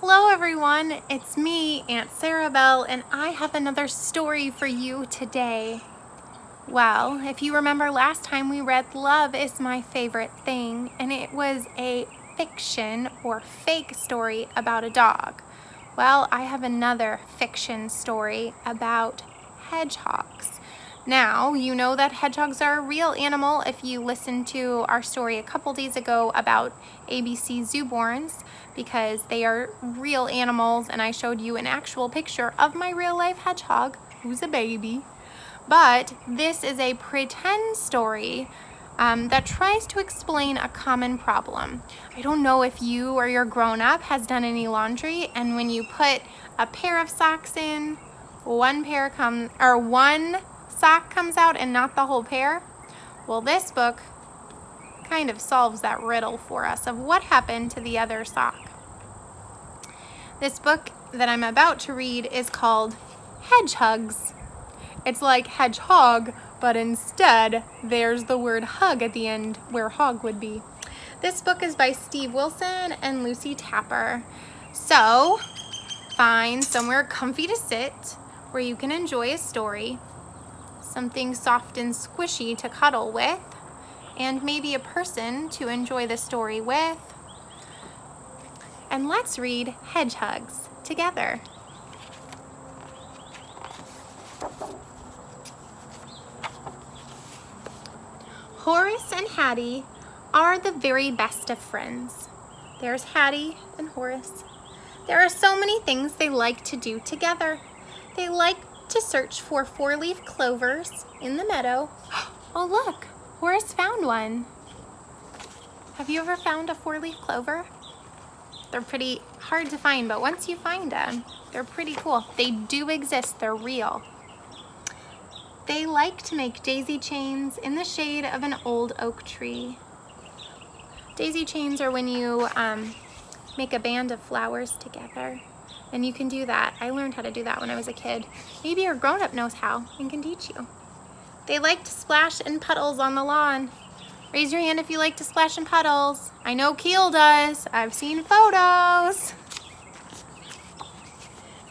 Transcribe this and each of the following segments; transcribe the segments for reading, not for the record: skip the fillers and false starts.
Hello everyone, it's me, Aunt Sarah Bell, and I have another story for you today. Well, if you remember last time we read Love is My Favorite Thing, and it was a fiction or fake story about a dog. Well, I have another fiction story about hedgehogs. Now, you know that hedgehogs are a real animal if you listened to our story a couple days ago about ABC zooborns, because they are real animals, and I showed you an actual picture of my real life hedgehog, who's a baby. But this is a pretend story that tries to explain a common problem. I don't know if you or your grown-up has done any laundry, and when you put a pair of socks in, one sock comes out and not the whole pair. Well, this book kind of solves that riddle for us of what happened to the other sock. This book that I'm about to read is called Hedgehugs. It's like hedgehog, but instead there's the word hug at the end where hog would be. This book is by Steve Wilson and Lucy Tapper. So find somewhere comfy to sit where you can enjoy a story, something soft and squishy to cuddle with, and maybe a person to enjoy the story with. And let's read Hedgehugs together. Horace and Hattie are the very best of friends. There's Hattie and Horace. There are so many things they like to do together. They like to search for four-leaf clovers in the meadow. Oh look, Horace found one. Have you ever found a four-leaf clover? They're pretty hard to find, but once you find them, they're pretty cool. They do exist, they're real. They like to make daisy chains in the shade of an old oak tree. Daisy chains are when you make a band of flowers together. And you can do that. I learned how to do that when I was a kid. Maybe your grown-up knows how and can teach you. They like to splash in puddles on the lawn. Raise your hand if you like to splash in puddles. I know Keel does. I've seen photos.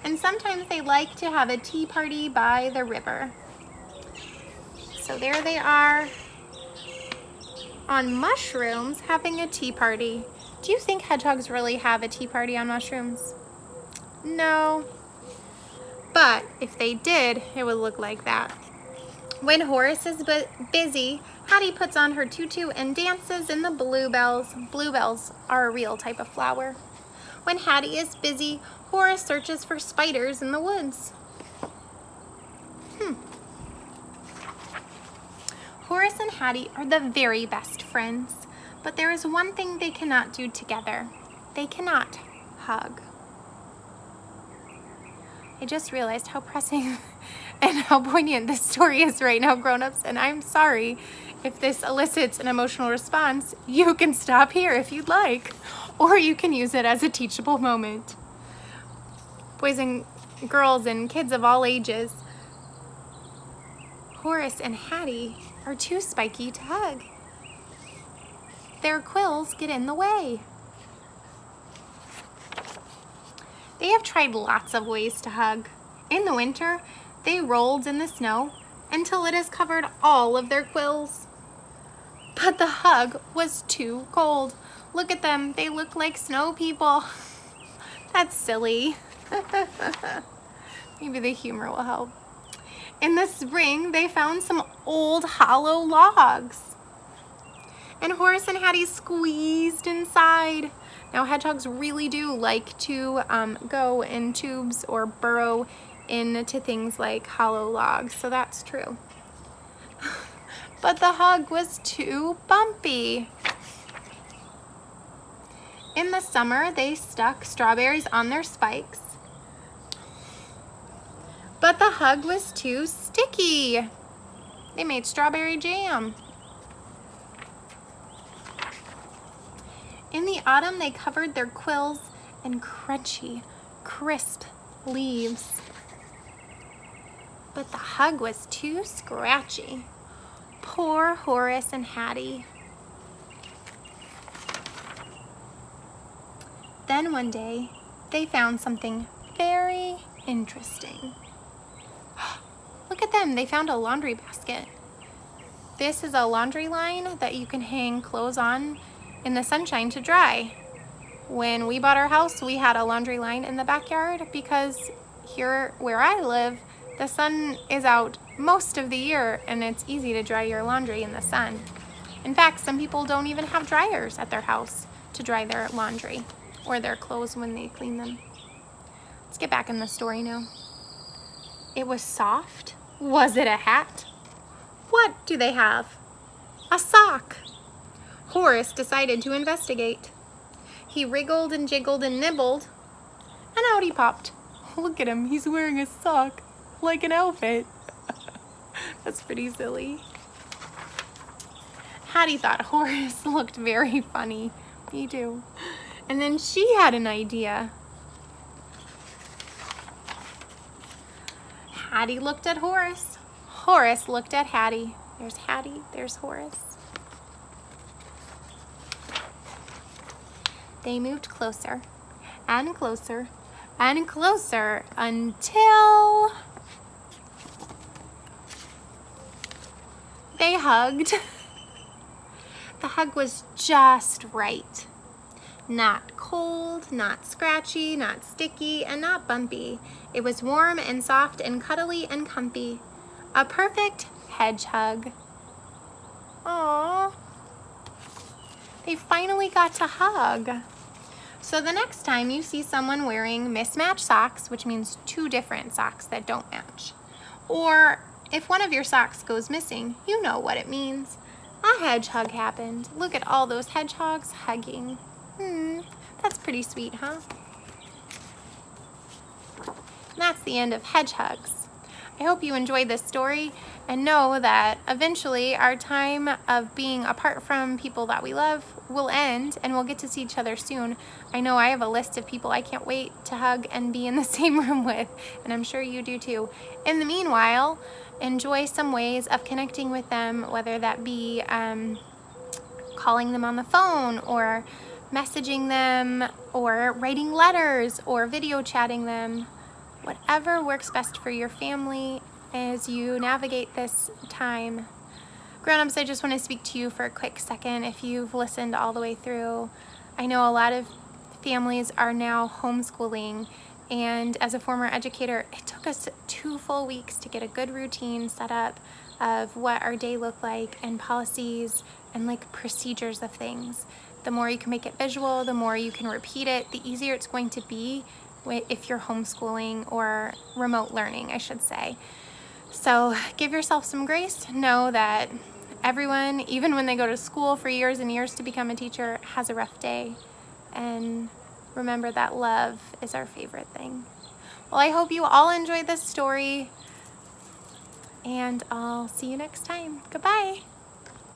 And sometimes they like to have a tea party by the river. So there they are on mushrooms having a tea party. Do you think hedgehogs really have a tea party on mushrooms? No. But if they did, it would look like that. When Horace is busy, Hattie puts on her tutu and dances in the bluebells. Bluebells are a real type of flower. When Hattie is busy, Horace searches for spiders in the woods. Horace and Hattie are the very best friends, but there is one thing they cannot do together. They cannot hug. I just realized how pressing and how poignant this story is right now, grown-ups, and I'm sorry if this elicits an emotional response. You can stop here if you'd like, or you can use it as a teachable moment. Boys and girls and kids of all ages, Horace and Hattie are too spiky to hug. Their quills get in the way. They have tried lots of ways to hug. In the winter, they rolled in the snow until it has covered all of their quills. But the hug was too cold. Look at them, they look like snow people. That's silly. Maybe the humor will help. In the spring, they found some old hollow logs. And Horace and Hattie squeezed inside. Now, hedgehogs really do like to go in tubes or burrow into things like hollow logs, so that's true. But the hug was too bumpy. In the summer, they stuck strawberries on their spikes. But the hug was too sticky. They made strawberry jam. In the autumn, they covered their quills in crunchy, crisp leaves. But the hug was too scratchy. Poor Horace and Hattie. Then one day, they found something very interesting. Look at them, they found a laundry basket. This is a laundry line that you can hang clothes on in the sunshine to dry. When we bought our house, we had a laundry line in the backyard because here where I live, the sun is out most of the year and it's easy to dry your laundry in the sun. In fact, some people don't even have dryers at their house to dry their laundry or their clothes when they clean them. Let's get back in the story now. It was soft. Was it a hat? What do they have? A sock. Horace decided to investigate. He wriggled and jiggled and nibbled, and out he popped. Look at him, he's wearing a sock, like an outfit. That's pretty silly. Hattie thought Horace looked very funny. Me too. And then she had an idea. Hattie looked at Horace. Horace looked at Hattie. There's Hattie, there's Horace. They moved closer and closer and closer until they hugged. The hug was just right. Not cold, not scratchy, not sticky, and not bumpy. It was warm and soft and cuddly and comfy. A perfect hedge hug. Aww. They finally got to hug. So the next time you see someone wearing mismatched socks, which means two different socks that don't match, or if one of your socks goes missing, you know what it means. A hedge hug happened. Look at all those hedgehogs hugging. That's pretty sweet, huh? That's the end of Hedgehugs. I hope you enjoyed this story and know that eventually our time of being apart from people that we love will end and we'll get to see each other soon. I know I have a list of people I can't wait to hug and be in the same room with, and I'm sure you do too. In the meanwhile, enjoy some ways of connecting with them, whether that be calling them on the phone or messaging them or writing letters or video chatting them. Whatever works best for your family as you navigate this time. Grown-ups, I just want to speak to you for a quick second. If you've listened all the way through, I know a lot of families are now homeschooling, and as a former educator, it took us 2 full weeks to get a good routine set up of what our day looked like and policies and like procedures of things. The more you can make it visual, the more you can repeat it, the easier it's going to be if you're homeschooling or remote learning, I should say. So give yourself some grace. Know that everyone, even when they go to school for years and years to become a teacher, has a rough day. And remember that love is our favorite thing. Well, I hope you all enjoyed this story, and I'll see you next time. Goodbye.